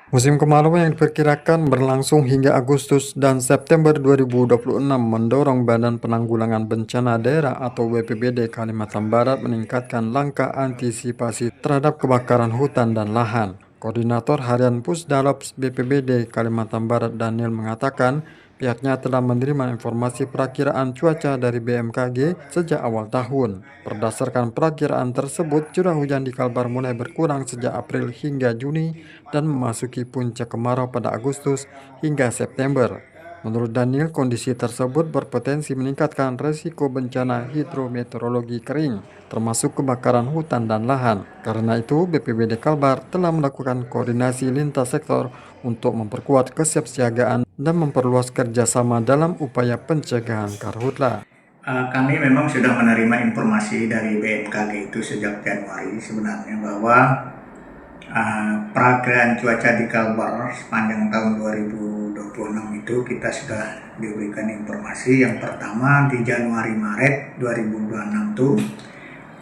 Musim kemarau yang diperkirakan berlangsung hingga Agustus dan September 2026 mendorong Badan Penanggulangan Bencana Daerah atau BPBD Kalimantan Barat meningkatkan langkah antisipasi terhadap kebakaran hutan dan lahan. Koordinator Harian Pusdalops BPBD Kalimantan Barat Daniel mengatakan pihaknya telah menerima informasi perakiraan cuaca dari BMKG sejak awal tahun. Berdasarkan perakiraan tersebut, curah hujan di Kalbar mulai berkurang sejak April hingga Juni dan memasuki puncak kemarau pada Agustus hingga September. Menurut Daniel, kondisi tersebut berpotensi meningkatkan resiko bencana hidrometeorologi kering, termasuk kebakaran hutan dan lahan. Karena itu, BPBD Kalbar telah melakukan koordinasi lintas sektor untuk memperkuat kesiapsiagaan dan memperluas kerjasama dalam upaya pencegahan karhutla. Kami memang sudah menerima informasi dari BMKG itu sejak Januari sebenarnya bahwa perakiraan cuaca di Kalbar sepanjang tahun 2026 itu kita sudah diberikan informasi. Yang pertama di Januari-Maret 2026 itu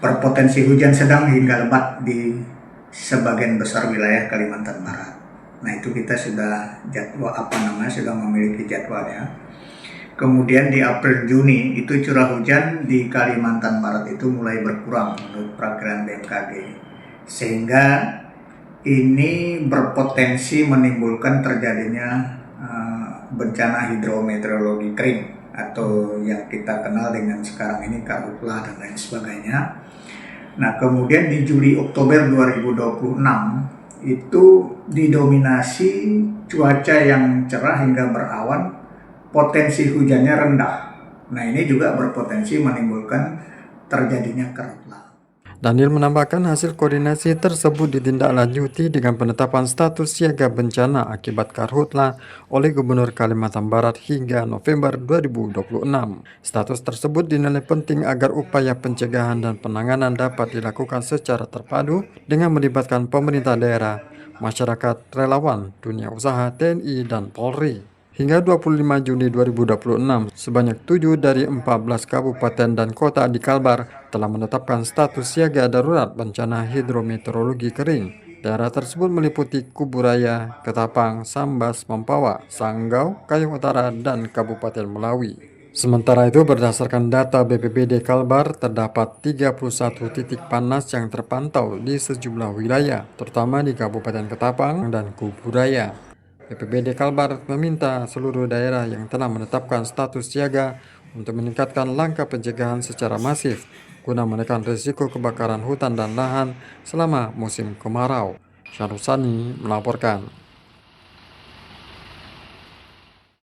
berpotensi hujan sedang hingga lebat di sebagian besar wilayah Kalimantan Barat. Nah itu kita sudah sudah memiliki jadwalnya. Kemudian di April Juni itu curah hujan di Kalimantan Barat itu mulai berkurang menurut perakiraan BMKG, sehingga ini berpotensi menimbulkan terjadinya bencana hidrometeorologi kering atau yang kita kenal dengan sekarang ini karhutla dan lain sebagainya. Nah kemudian di Juli Oktober 2026 itu didominasi cuaca yang cerah hingga berawan, potensi hujannya rendah. Nah ini juga berpotensi menimbulkan terjadinya karhutla. Daniel menambahkan hasil koordinasi tersebut ditindaklanjuti dengan penetapan status siaga bencana akibat karhutla oleh Gubernur Kalimantan Barat hingga November 2026. Status tersebut dinilai penting agar upaya pencegahan dan penanganan dapat dilakukan secara terpadu dengan melibatkan pemerintah daerah, masyarakat, relawan, dunia usaha, TNI, dan Polri. Hingga 25 Juni 2026, sebanyak 7 dari 14 kabupaten dan kota di Kalbar telah menetapkan status siaga darurat bencana hidrometeorologi kering. Daerah tersebut meliputi Kuburaya, Ketapang, Sambas, Mempawah, Sanggau, Kayong Utara, dan Kabupaten Melawi. Sementara itu, berdasarkan data BPBD Kalbar, terdapat 31 titik panas yang terpantau di sejumlah wilayah, terutama di Kabupaten Ketapang dan Kuburaya. BPBD Kalbar meminta seluruh daerah yang telah menetapkan status siaga untuk meningkatkan langkah pencegahan secara masif guna menekan risiko kebakaran hutan dan lahan selama musim kemarau. Syarusani melaporkan.